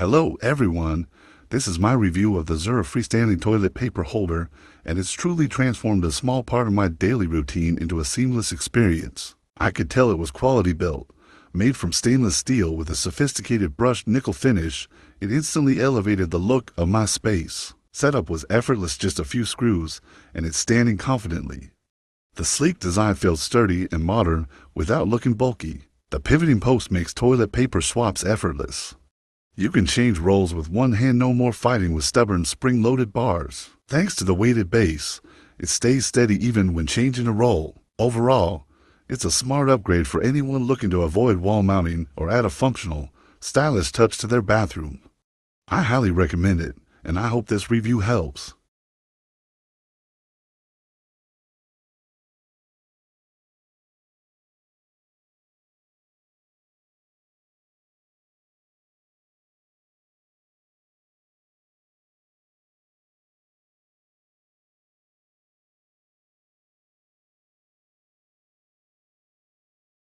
Hello everyone, this is my review of the Zura freestanding toilet paper holder, and it's truly transformed a small part of my daily routine into a seamless experience. I could tell it was quality built. Made from stainless steel with a sophisticated brushed nickel finish, it instantly elevated the look of my space. Setup was effortless, just a few screws, and it's standing confidently. The sleek design feels sturdy and modern without looking bulky. The pivoting post makes toilet paper swaps effortless. You can change rolls with one hand, no more fighting with stubborn spring-loaded bars. Thanks to the weighted base, it stays steady even when changing a roll. Overall, it's a smart upgrade for anyone looking to avoid wall mounting or add a functional, stylish touch to their bathroom. I highly recommend it, and I hope this review helps.